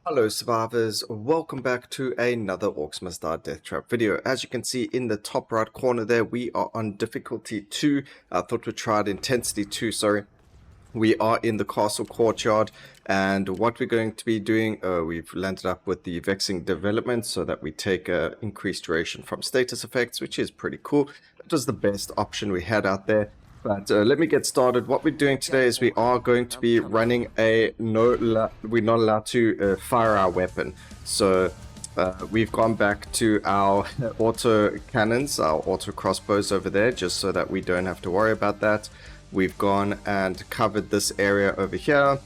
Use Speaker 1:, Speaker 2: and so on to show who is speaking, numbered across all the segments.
Speaker 1: Hello survivors, welcome back to another Orcs Must Die Deathtrap video. As you can see in the top right corner there, we are on difficulty 2. I thought we tried intensity 2, sorry. We are in the castle courtyard, and what we're going to be doing, we've landed up with the vexing development so that we take increased duration from status effects, which is pretty cool. It was the best option we had out there. But let me get started. What we're doing today is we are going to be running a we're not allowed to fire our weapon. So we've gone back to our auto cannons, our auto crossbows over there, just so that we don't have to worry about that. We've gone and covered this area over here.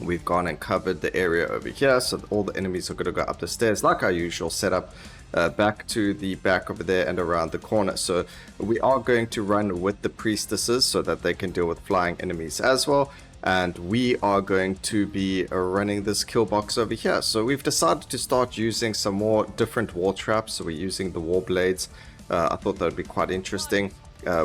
Speaker 1: We've gone and covered the area over here, so all the enemies are going to go up the stairs like our usual setup. Back to the back over there and around the corner. So we are going to run with the priestesses so that they can deal with flying enemies as well. And we are going to be running this kill box over here. So we've decided to start using some more different wall traps. So we're using the war blades. I thought that would be quite interesting.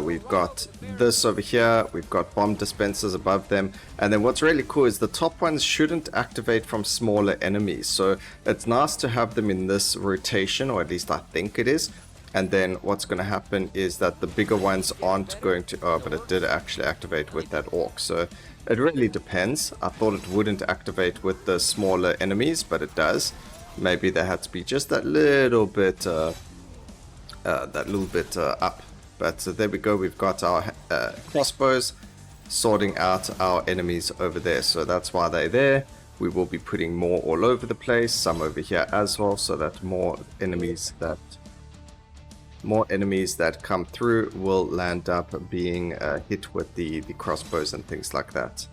Speaker 1: We've got this over here, we've got bomb dispensers above them, and then what's really cool is the top ones shouldn't activate from smaller enemies, so it's nice to have them in this rotation, or at least I think it is. And then what's going to happen is that the bigger ones aren't going to, but it did actually activate with that orc, so it really depends. I thought it wouldn't activate with the smaller enemies, but it does. Maybe they had to be just that little bit up. But there we go, we've got our crossbows sorting out our enemies over there, so that's why they're there. We will be putting more all over the place, some over here as well, so that more enemies that come through will land up being hit with the crossbows and things like that.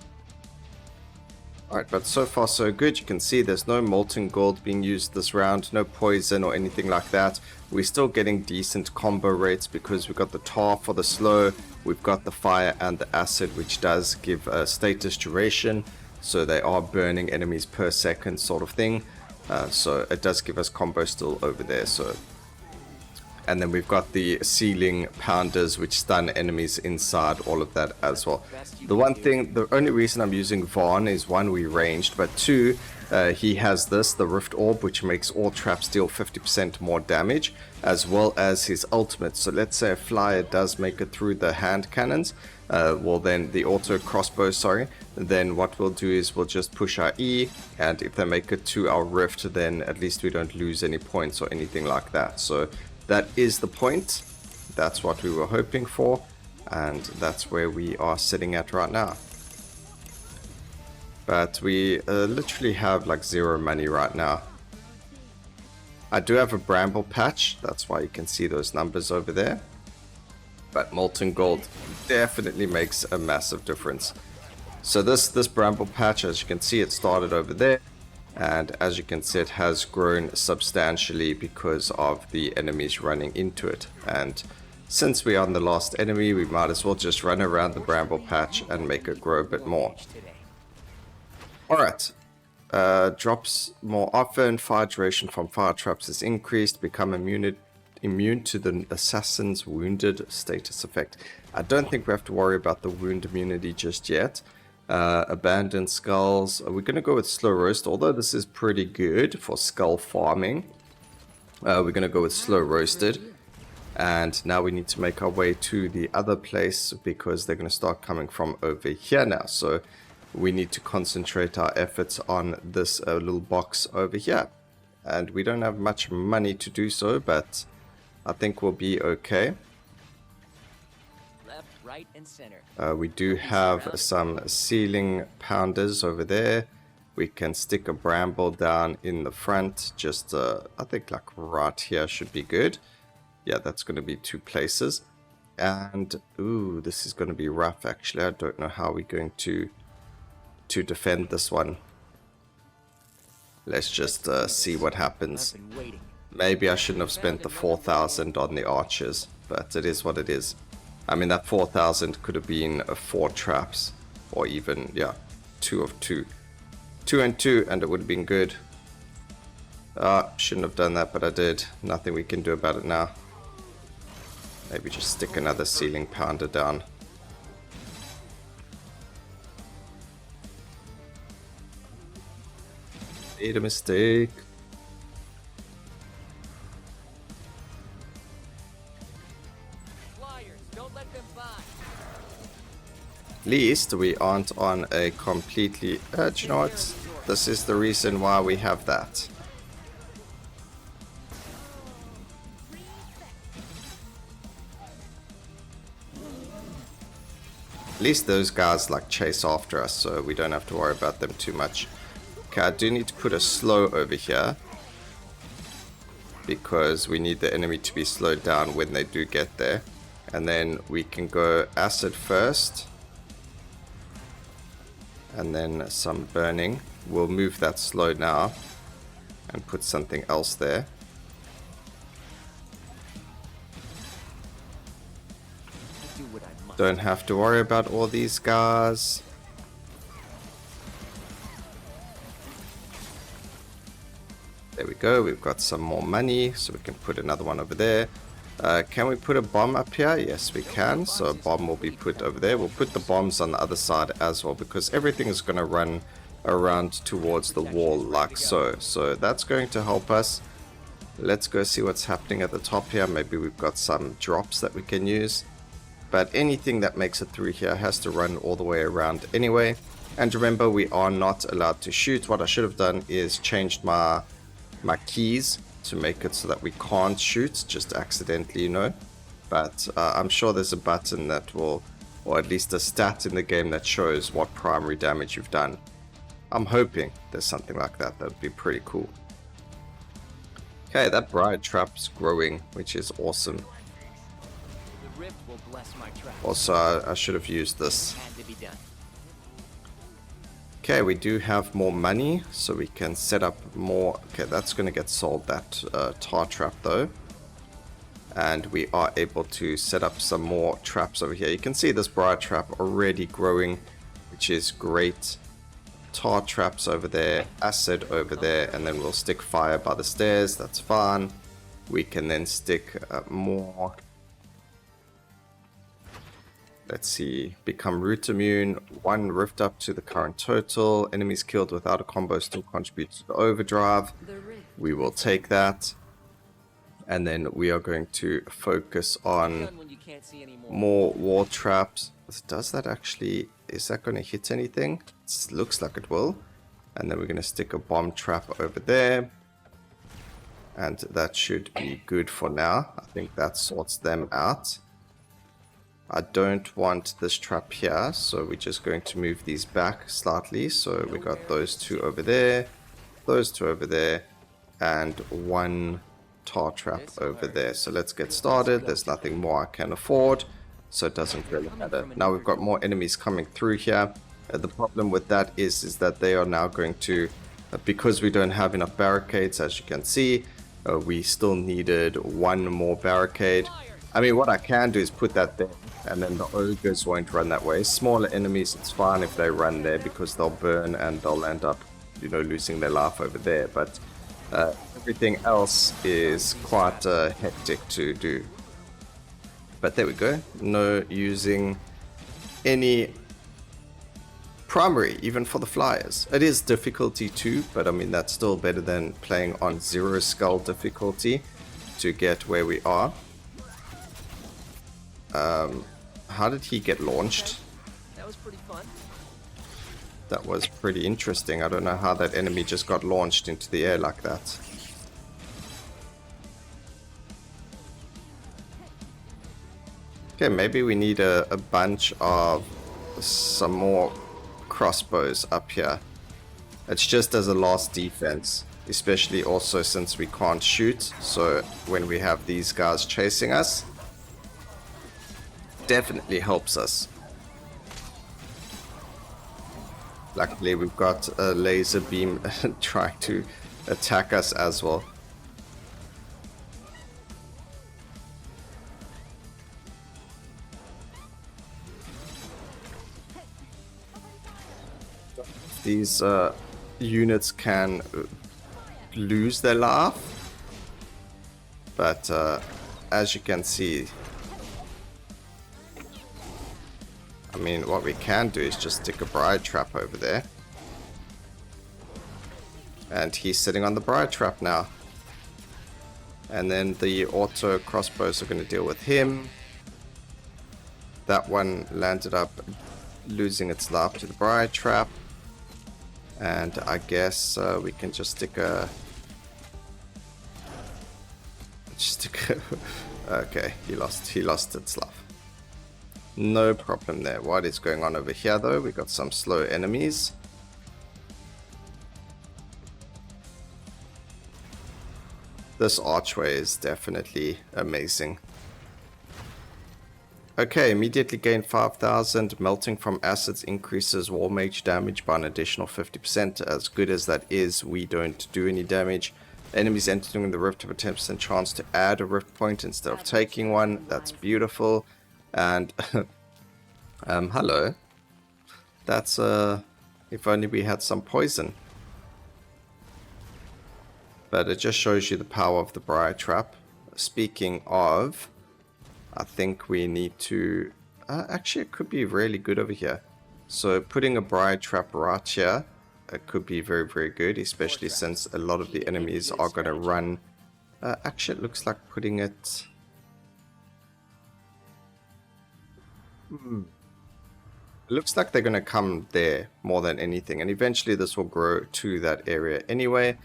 Speaker 1: Alright, but so far so good. You can see there's no molten gold being used this round, no poison or anything like that. We're still getting decent combo rates because we've got the tar for the slow, we've got the fire and the acid, which does give a status duration, so they are burning enemies per second sort of thing. So it does give us combo still over there. So, and then we've got the ceiling pounders which stun enemies inside, all of that as well. The only reason I'm using Vaughn is one, we ranged, but two, he has this, the Rift Orb, which makes all traps deal 50% more damage, as well as his ultimate. So let's say a flyer does make it through the hand cannons, well then the auto crossbow, then what we'll do is we'll just push our E, and if they make it to our Rift, then at least we don't lose any points or anything like that. So that is the point. That's what we were hoping for, and that's where we are sitting at right now. But we literally have like zero money right now. I do have a bramble patch, that's why you can see those numbers over there. But molten gold definitely makes a massive difference. So this bramble patch, as you can see, it started over there. And as you can see, it has grown substantially because of the enemies running into it. And since we are on the last enemy, we might as well just run around the bramble patch and make it grow a bit more. Alright, drops more often, fire duration from fire traps is increased, become immune to the assassin's wounded status effect. I don't think we have to worry about the wound immunity just yet. Abandoned skulls, we're going to go with slow roast, although this is pretty good for skull farming. We're going to go with slow roasted, and now we need to make our way to the other place because they're going to start coming from over here now. So we need to concentrate our efforts on this little box over here, and we don't have much money to do so, but I think we'll be okay.
Speaker 2: Right and center.
Speaker 1: We do have some ceiling pounders over there. We can stick a bramble down in the front, just I think like right here should be good. Yeah, that's going to be 2 places. And ooh, this is going to be rough actually. I don't know how we're going to defend this one. Let's just see what happens. Maybe I shouldn't have spent the 4,000 on the archers, but it is what it is. I mean, that 4,000 could have been 4 traps, or even, yeah, 2 of 2. 2 and 2, and it would have been good. Shouldn't have done that, but I did. Nothing we can do about it now. Maybe just stick another ceiling pounder down. Made a mistake. At least we aren't on a completely... do you know what? This is the reason why we have that. At least those guys like chase after us, so we don't have to worry about them too much. Okay, I do need to put a slow over here, because we need the enemy to be slowed down when they do get there. And then we can go acid first. And then some burning. We'll move that slow now and put something else there. Don't have to worry about all these guys. There we go, we've got some more money, so we can put another one over there. Can we put a bomb up here? Yes, we can. So a bomb will be put over there. We'll put the bombs on the other side as well, because everything is going to run around towards the wall like so. So that's going to help us. Let's go see what's happening at the top here. Maybe we've got some drops that we can use. But anything that makes it through here has to run all the way around anyway. And remember, we are not allowed to shoot. What I should have done is changed my keys to make it so that we can't shoot, just accidentally, you know. But I'm sure there's a button that will, or at least a stat in the game that shows what primary damage you've done. I'm hoping there's something like that. That would be pretty cool. Okay, that bride trap's growing, which is awesome.
Speaker 2: The rift will bless my trap.
Speaker 1: Also, I should have used this. Okay, we do have more money, so we can set up more. Okay, that's going to get sold, that tar trap though. And we are able to set up some more traps over here. You can see this bride trap already growing, which is great. Tar traps over there, acid over there, and then we'll stick fire by the stairs. That's fine. We can then stick more. Let's see, become root immune, 1 rift up to the current total, enemies killed without a combo still contribute to the overdrive. We will take that. And then we are going to focus on more wall traps. Does that actually, is that going to hit anything? It looks like it will. And then we're going to stick a bomb trap over there. And that should be good for now. I think that sorts them out. I don't want this trap here, so we're just going to move these back slightly. So we got those 2 over there, those 2 over there, and 1 tar trap over there. So let's get started. There's nothing more I can afford, so it doesn't really matter. Now we've got more enemies coming through here. The problem with that is that they are now going to, because we don't have enough barricades, as you can see, we still needed 1 more barricade. I mean, what I can do is put that there, and then the ogres won't run that way. Smaller enemies, it's fine if they run there, because they'll burn and they'll end up, you know, losing their life over there. But everything else is quite hectic to do. But there we go. No using any primary, even for the flyers. It is difficulty 2, but I mean, that's still better than playing on 0 skull difficulty to get where we are. How did he get launched?
Speaker 2: That was pretty fun.
Speaker 1: That was pretty interesting. I don't know how that enemy just got launched into the air like that. Okay, maybe we need a bunch of some more crossbows up here. It's just as a last defense, especially also since we can't shoot. So when we have these guys chasing us, definitely helps us. Luckily we've got a laser beam trying to attack us as well. These units can lose their life, but as you can see, I mean, what we can do is just stick a bride trap over there. And he's sitting on the Briar Trap now. And then the auto crossbows are going to deal with him. That one landed up losing its life to the Briar Trap. And I guess we can just stick a... Okay, he lost its life. No problem there. What is going on over here though? We got some slow enemies. This archway is definitely amazing. Okay, immediately gain 5,000. Melting from acids increases War Mage damage by an additional 50%. As good as that is, we don't do any damage. Enemies entering the rift have a 10% chance to add a rift point instead of taking one. That's beautiful. And hello. That's if only we had some poison. But it just shows you the power of the Briar Trap. Speaking of, I think we need to... actually, it could be really good over here. So putting a Briar Trap right here, it could be very, very good, especially since a lot of the enemies are going to run. Actually, it looks like putting it... It looks like they're going to come there more than anything. And eventually this will grow to that area anyway.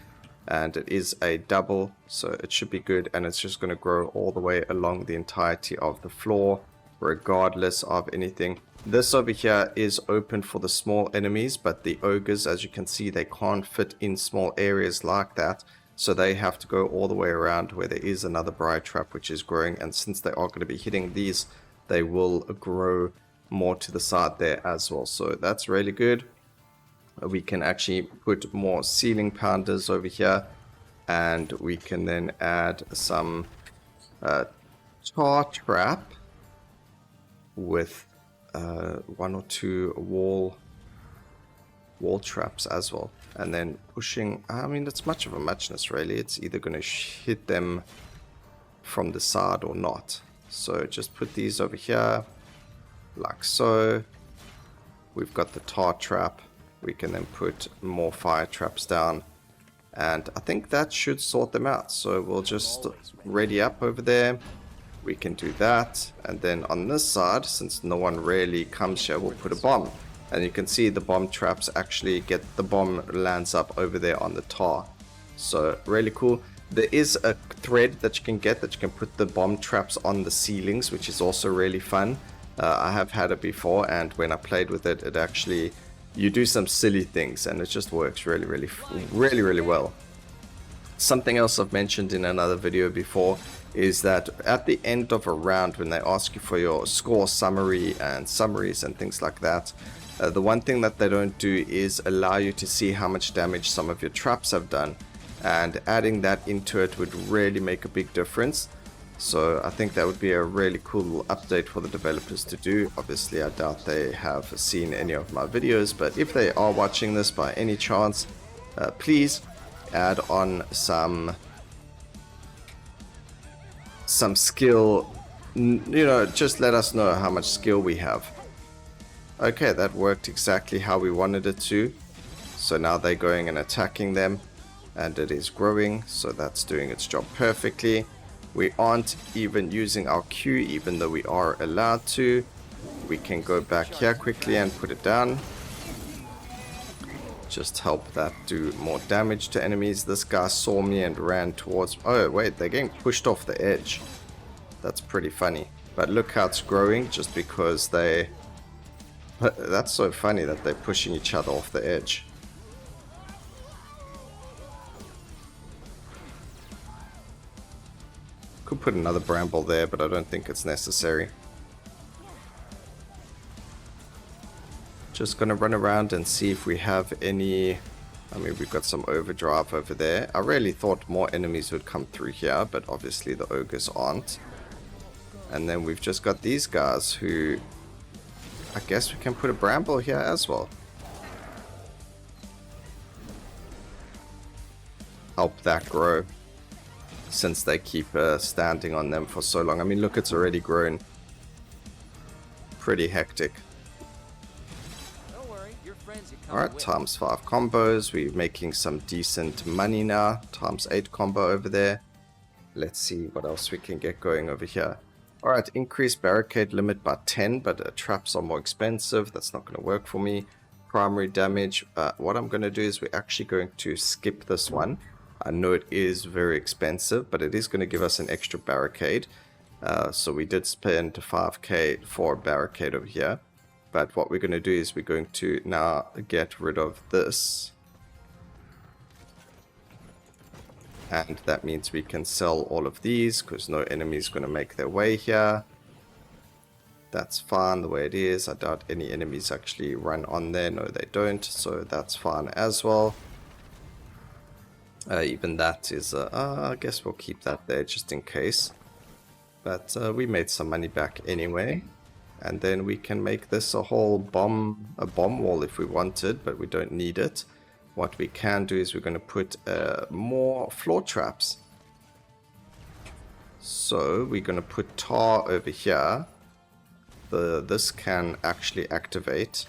Speaker 1: And it is a double, so it should be good. And it's just going to grow all the way along the entirety of the floor, regardless of anything. This over here is open for the small enemies, but the ogres, as you can see, they can't fit in small areas like that. So they have to go all the way around where there is another Briar Trap, which is growing. And since they are going to be hitting these, they will grow more to the side there as well. So that's really good. We can actually put more ceiling pounders over here, and we can then add some tar trap with one or two wall traps as well. And then pushing, I mean, it's much of a muchness really. It's either going to hit them from the side or not. So just put these over here like so. We've got the tar trap. We can then put more fire traps down, and I think that should sort them out. So we'll just ready up over there. We can do that, and then on this side, since no one really comes here, we'll put a bomb. And you can see the bomb traps actually get the bomb lands up over there on the tar. So really cool. There is a thread that you can get that you can put the bomb traps on the ceilings, which is also really fun. I have had it before, and when I played with it, it actually... You do some silly things and it just works really well. Something else I've mentioned in another video before is that at the end of a round, when they ask you for your score summary and summaries and things like that, the one thing that they don't do is allow you to see how much damage some of your traps have done, and adding that into it would really make a big difference. So I think that would be a really cool update for the developers to do. Obviously, I doubt they have seen any of my videos, but if they are watching this by any chance, please add on some skill. You know, just let us know how much skill we have. Okay, that worked exactly how we wanted it to. So now they're going and attacking them, and it is growing, so that's doing its job perfectly. We aren't even using our Q, even though we are allowed to. We can go back here quickly and put it down. Just help that do more damage to enemies. This guy saw me and ran towards... Oh, wait, they're getting pushed off the edge. That's pretty funny. But look how it's growing just because they... That's so funny that they're pushing each other off the edge. Could put another bramble there, but I don't think it's necessary. Just gonna run around and see if we have any... I mean, we've got some overdrive over there. I really thought more enemies would come through here, but obviously the ogres aren't. And then we've just got these guys who... I guess we can put a bramble here as well. Help that grow, since they keep standing on them for so long. I mean, look, it's already grown. Pretty hectic.
Speaker 2: Don't worry, your friends
Speaker 1: Alright, times 5 combos. We're making some decent money now. Times 8 combo over there. Let's see what else we can get going over here. Alright, increase barricade limit by 10, but traps are more expensive. That's not going to work for me. Primary damage. What I'm going to do is we're actually going to skip this one. I know it is very expensive, but it is going to give us an extra barricade. So we did spend 5k for a barricade over here. But what we're going to do is we're going to now get rid of this. And that means we can sell all of these because no enemy is going to make their way here. That's fine the way it is. I doubt any enemies actually run on there. No, they don't. So that's fine as well. Even that is, I guess we'll keep that there just in case. But we made some money back anyway. And then we can make this a whole bomb wall if we wanted, but we don't need it. What we can do is we're going to put more floor traps. So we're going to put tar over here. This can actually activate.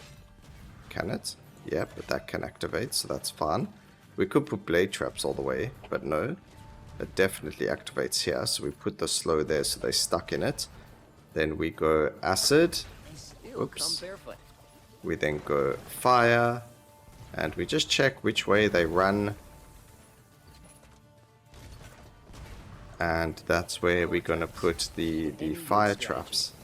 Speaker 1: Can it? Yeah, but that can activate, so that's fine. We could put blade traps all the way, but no. It definitely activates here, so we put the slow there so they're stuck in it. Then we go acid. Oops. We then go fire. And we just check which way they run. And that's where we're going to put the fire traps.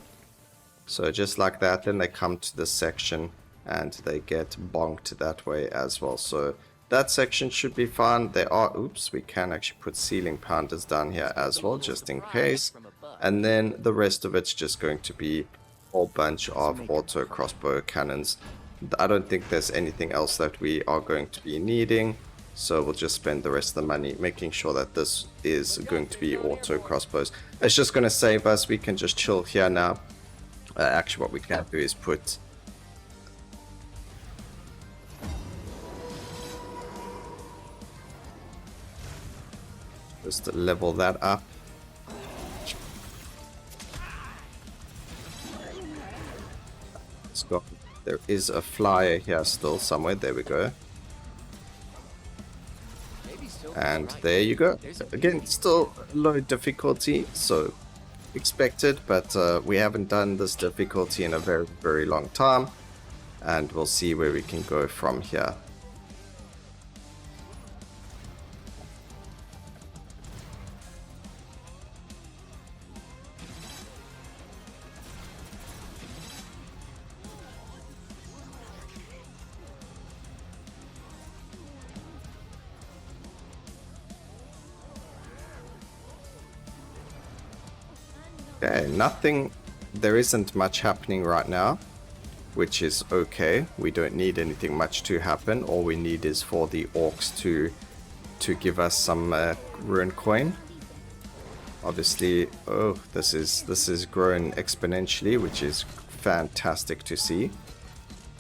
Speaker 1: So just like that, then they come to this section and they get bonked that way as well. So that section should be fine. There are, oops, we can actually put ceiling pounders down here as well, just in case. And then the rest of it's just going to be a whole bunch of auto crossbow cannons. I don't think there's anything else that we are going to be needing. So we'll just spend the rest of the money making sure that this is going to be auto crossbows. It's just going to save us. We can just chill here now. Actually, what we can do is put... just to level that up. Let's go. There is a flyer here still somewhere. There we go. And there you go. Again, still low difficulty, so expected, but we haven't done this difficulty in a very, very long time. And we'll see where we can go from here. Okay, nothing, there isn't much happening right now, which is okay. We don't need anything much to happen. All we need is for the orcs to give us some rune coin. Obviously, oh, this is growing exponentially, which is fantastic to see.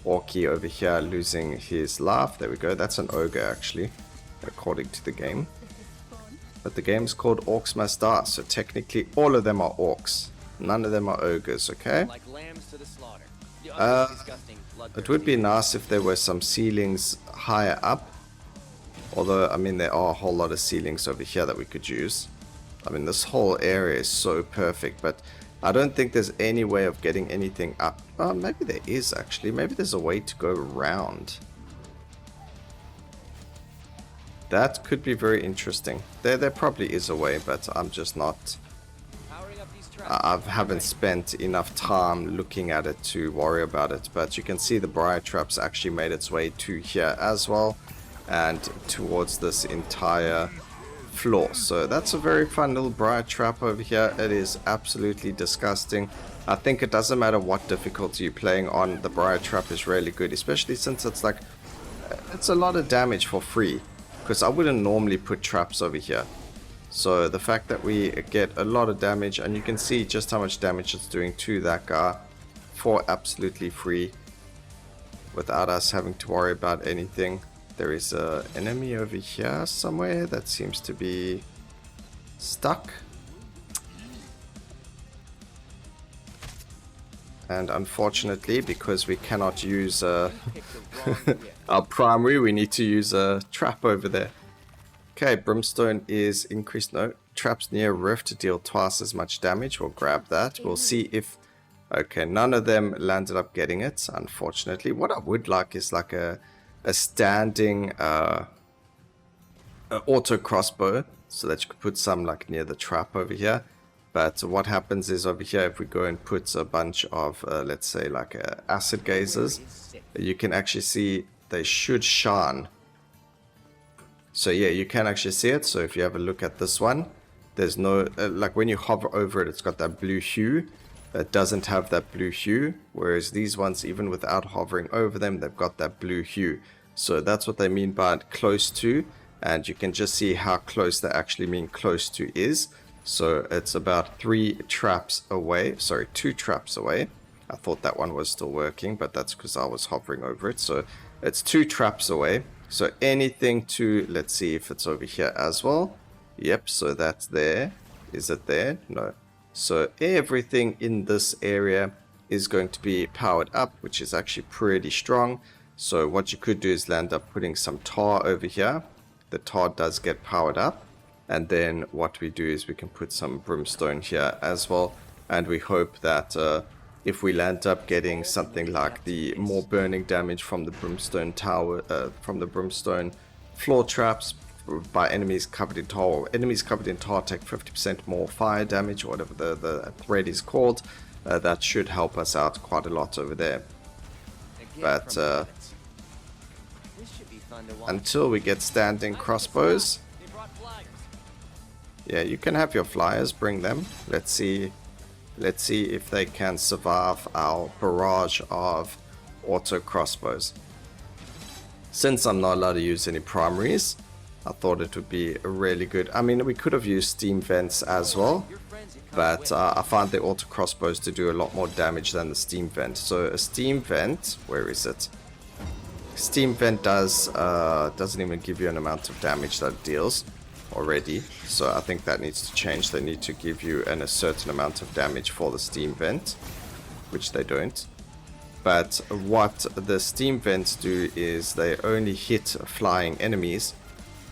Speaker 1: Orky over here losing his life. There we go. That's an ogre actually, according to the game. But the game's called Orcs Must Die, so technically all of them are orcs. None of them are ogres, okay?
Speaker 2: Like lambs to the slaughter.
Speaker 1: It would be nice if there were some ceilings higher up. Although, I mean, there are a whole lot of ceilings over here that we could use. I mean, this whole area is so perfect, but I don't think there's any way of getting anything up. Oh, maybe there is actually. Maybe there's a way to go around. That could be very interesting. There probably is a way, but I'm just not... I haven't spent enough time looking at it to worry about it. But you can see the briar traps actually made its way to here as well. And towards this entire floor. So that's a very fun little briar trap over here. It is absolutely disgusting. I think it doesn't matter what difficulty you're playing on. The briar trap is really good. Especially since it's like... it's a lot of damage for free. Because I wouldn't normally put traps over here. So the fact that we get a lot of damage, and you can see just how much damage it's doing to that guy for absolutely free without us having to worry about anything. There is an enemy over here somewhere that seems to be stuck. And unfortunately, because we cannot use
Speaker 2: You picked the wrong rift.
Speaker 1: our primary, we need to use a trap over there. Okay, Brimstone is increased. No, traps near rift to deal twice as much damage. We'll grab that. We'll see if... Okay, none of them landed up getting it, unfortunately. What I would like is like a standing auto crossbow, so that you could put some like near the trap over here. But what happens is over here, if we go and put a bunch of, let's say like acid gazers, you can actually see they should shine. So yeah, you can actually see it. So if you have a look at this one, there's no, like when you hover over it, it's got that blue hue. It doesn't have that blue hue, whereas these ones, even without hovering over them, they've got that blue hue. So that's what they mean by close to, and you can just see how close they actually mean close to is. So it's about 2 traps away. I thought that one was still working, but that's because I was hovering over it. So it's 2 traps away. So anything to, let's see if it's over here as well. Yep, so that's there. Is it there? No. So everything in this area is going to be powered up, which is actually pretty strong. So what you could do is land up putting some tar over here. The tar does get powered up. And then what we do is we can put some brimstone here as well. And we hope that if we land up getting something like the more burning damage from the brimstone tower, from the brimstone floor traps, by enemies covered in tar, or enemies covered in tar take 50% more fire damage, or whatever the thread is called. That should help us out quite a lot over there. But until we get standing crossbows, yeah, you can have your flyers, bring them. Let's see if they can survive our barrage of auto crossbows. Since I'm not allowed to use any primaries, I thought it would be really good. I mean, we could have used steam vents as well, but I find the auto crossbows to do a lot more damage than the steam vent. So a steam vent, where is it? Steam vent doesn't even give you an amount of damage that it deals already. So I think that needs to change. They need to give you a certain amount of damage for the steam vent, which they don't. But what the steam vents do is they only hit flying enemies,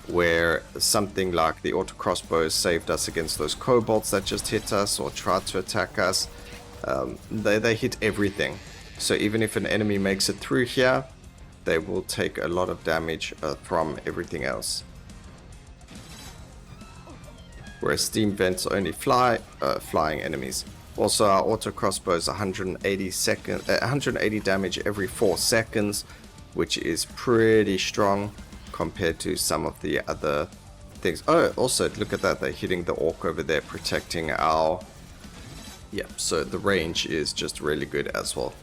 Speaker 1: where something like the auto crossbows saved us against those kobolds that just hit us or tried to attack us. They hit everything. So even if an enemy makes it through here, they will take a lot of damage from everything else. Whereas steam vents only flying enemies. Also, our auto crossbows 180 damage every 4 seconds, which is pretty strong compared to some of the other things. Oh, also look at that, they're hitting the orc over there, protecting our... Yeah, so the range is just really good as well.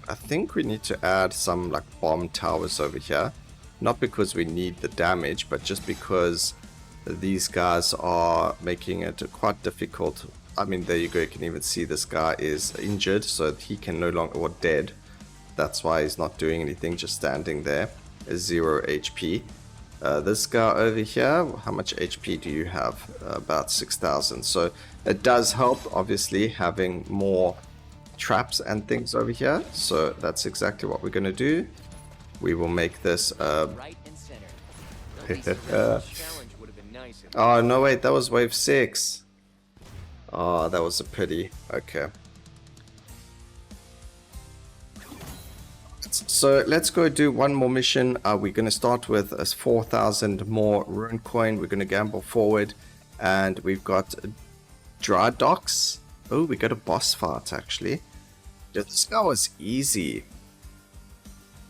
Speaker 1: I think we need to add some like bomb towers over here. Not because we need the damage, but just because these guys are making it quite difficult. I mean, there you go, you can even see this guy is injured, so he can no longer, or dead. That's why he's not doing anything, just standing there. 0 HP. This guy over here, how much HP do you have? About 6,000. So it does help, obviously, having more traps and things over here. So that's exactly what we're going to do. We will make this...
Speaker 2: Right and center.
Speaker 1: Oh, no, wait, that was wave 6. Oh, that was a pity. Okay. So let's go do one more mission. We're going to start with 4,000 more rune coin. We're going to gamble forward. And we've got dry docks. Oh, we got a boss fight, actually. Yeah, this guy was easy.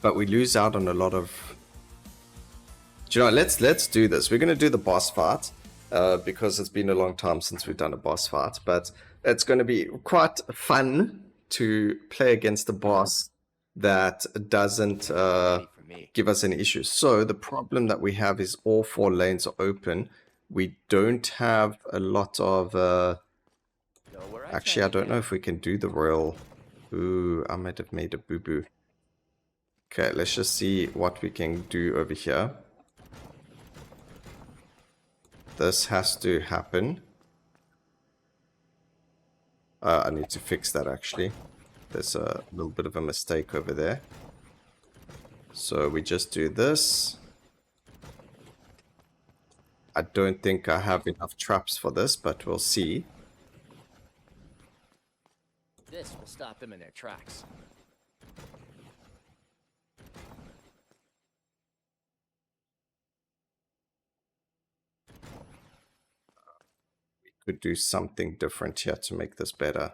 Speaker 1: But we lose out on a lot of... Do you know, let's do this. We're going to do the boss fight. Because it's been a long time since we've done a boss fight, but it's going to be quite fun to play against a boss that doesn't give us any issues. So the problem that we have is all 4 lanes are open. We don't have a lot of... Actually, I don't know if we can do the royal... Ooh, I might have made a boo-boo. Okay, let's just see what we can do over here. this has to happen. I need to fix that actually. There's a little bit of a mistake over there. So we just do this. I don't think I have enough traps for this, but we'll see.
Speaker 2: This will stop them in their tracks.
Speaker 1: We could do something different here to make this better.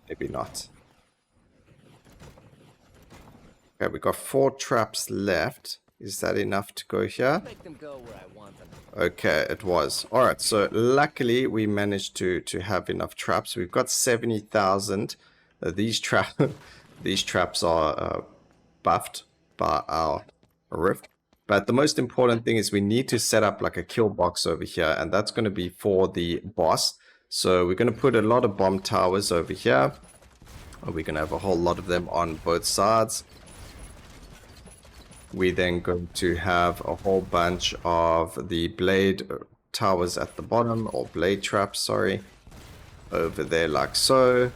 Speaker 1: Maybe not. Okay, we got 4 traps left. Is that enough to go here?
Speaker 2: Make them go where I want them.
Speaker 1: Okay, it was. Alright, so luckily we managed to have enough traps. We've got 70,000. These traps are buffed by our rift. But the most important thing is we need to set up like a kill box over here, and that's going to be for the boss. So we're going to put a lot of bomb towers over here. We're going to have a whole lot of them on both sides. We're then going to have a whole bunch of the blade towers at the bottom, or blade traps, sorry, over there like so.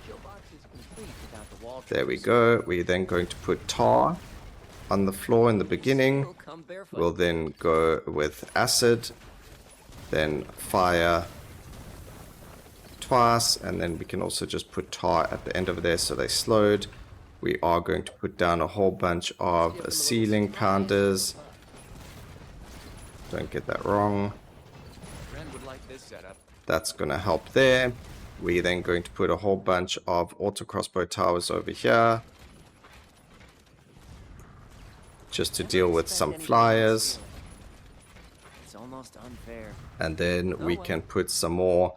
Speaker 1: There we go. We're then going to put tar on the floor in the beginning. We'll then go with acid, then fire twice, and then we can also just put tar at the end of there so they slowed. We are going to put down a whole bunch of ceiling pounders. Don't get that wrong. That's going to help there. We're then going to put a whole bunch of auto crossbow towers over here, just to deal with some flyers.
Speaker 2: It's almost unfair.
Speaker 1: And then we can put some more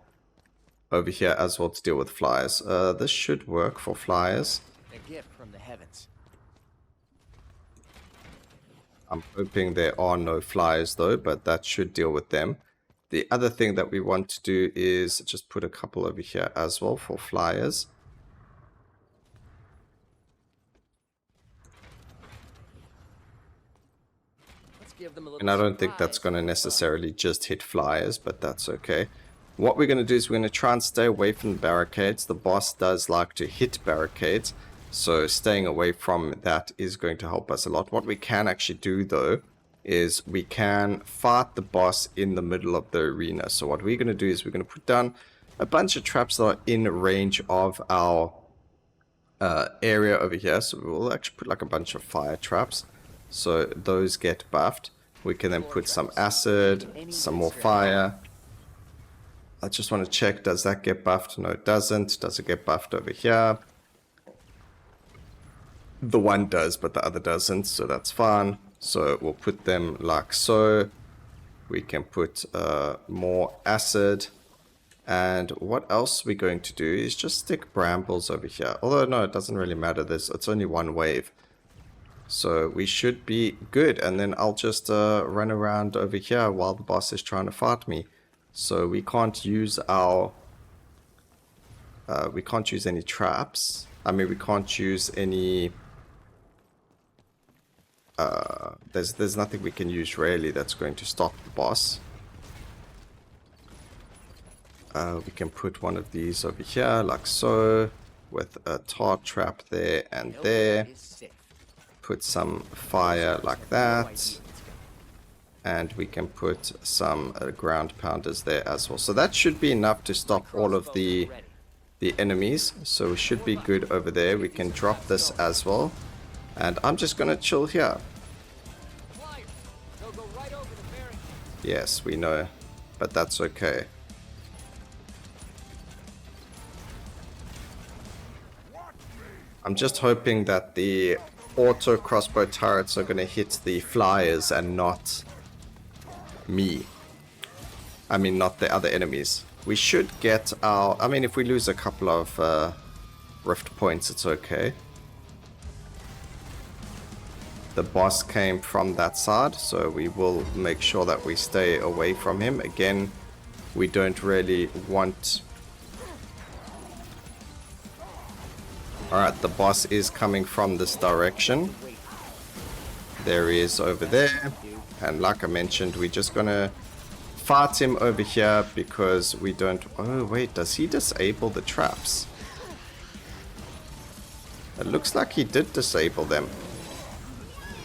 Speaker 1: over here as well to deal with flyers. This should work for flyers.
Speaker 2: A gift from the heavens.
Speaker 1: I'm hoping there are no flyers though, but that should deal with them. The other thing that we want to do is just put a couple over here as well for flyers.
Speaker 2: Let's give them a little
Speaker 1: And I don't think that's going to necessarily just hit flyers, but that's okay. What we're going to do is we're going to try and stay away from the barricades. The boss does like to hit barricades, so staying away from that is going to help us a lot. What we can actually do though is we can fight the boss in the middle of the arena. So what we're going to do is we're going to put down a bunch of traps that are in range of our area over here. So we'll actually put like a bunch of fire traps, so those get buffed. We can then put some acid, some more fire. I just want to check, does that get buffed? No, it doesn't. Does it get buffed over here? The one does, but the other doesn't, so that's fine. So we'll put them like so. We can put more acid. And what else we're going to do is just stick brambles over here. Although, no, it doesn't really matter. It's only one wave. So we should be good. And then I'll just run around over here while the boss is trying to fight me. So we can't use our... we can't use any traps. I mean, we can't use any... there's nothing we can use really that's going to stop the boss. We can put one of these over here like so, with a tar trap there and there. Put some fire like that, and we can put some ground pounders there as well. So that should be enough to stop all of the enemies. So we should be good over there. We can drop this as well, and I'm just gonna chill here. Yes, we know, but that's okay. I'm just hoping that the auto crossbow turrets are going to hit the flyers and not me. I mean, not the other enemies. We should get our... I mean, if we lose a couple of rift points, it's okay. The boss came from that side, so we will make sure that we stay away from him. Again, we don't really want... Alright, the boss is coming from this direction. There he is over there. And like I mentioned, we're just gonna fight him over here because we don't... Oh, wait, does he disable the traps? It looks like he did disable them.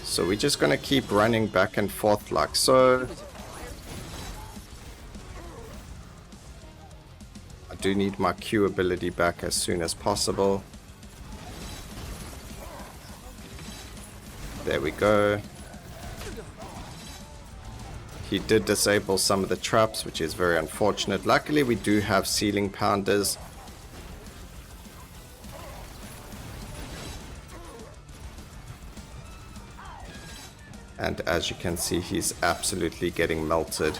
Speaker 1: So we're just gonna keep running back and forth like so. I do need my Q ability back as soon as possible. There we go. He did disable some of the traps, which is very unfortunate. Luckily, we do have ceiling pounders. And as you can see, he's absolutely getting melted.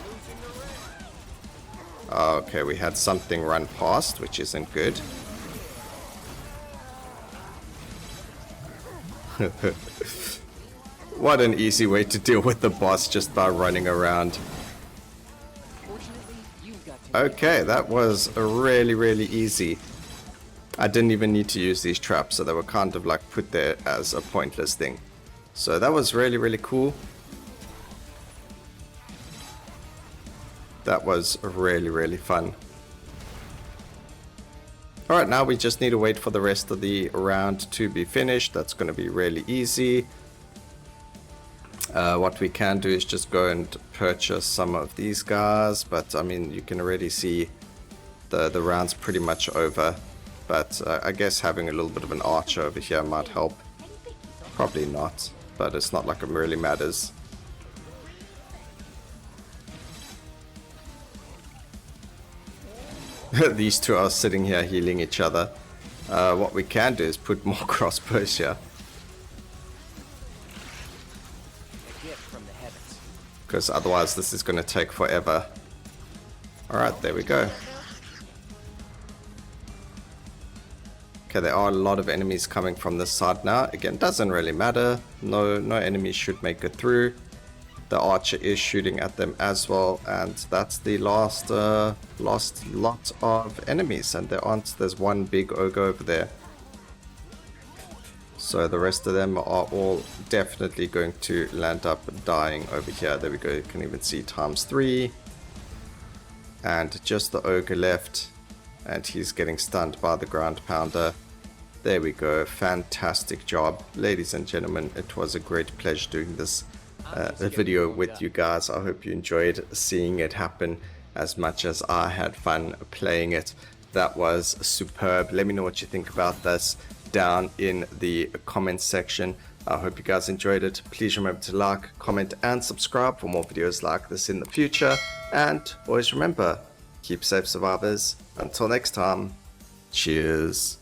Speaker 1: Okay, we had something run past, which isn't good. What an easy way to deal with the boss, just by running around. Okay, that was really easy. I didn't even need to use these traps, so they were kind of like put there as a pointless thing. So that was really cool. That was really fun. Alright, now we just need to wait for the rest of the round to be finished. That's going to be really easy. What we can do is just go and purchase some of these guys, but I mean, you can already see the round's pretty much over. But I guess having a little bit of an archer over here might help. Probably not, but it's not like it really matters. These two are sitting here healing each other. What we can do is put more crossbows here. Because otherwise this is going to take forever. Alright, there we go. Okay, there are a lot of enemies coming from this side now. Again, doesn't really matter. No enemies should make it through. The archer is shooting at them as well, and that's the last lot of enemies. And there's one big ogre over there. So the rest of them are all definitely going to land up dying over here. There we go, you can even see ×3. And just the ogre left, and he's getting stunned by the ground pounder. There we go, fantastic job. Ladies and gentlemen, it was a great pleasure doing this video with you guys. I hope you enjoyed seeing it happen as much as I had fun playing it. That was superb. Let me know what you think about this down in the comments section. I hope you guys enjoyed it. Please remember to like, comment and subscribe for more videos like this in the future. And always remember, keep safe survivors. Until next time, cheers.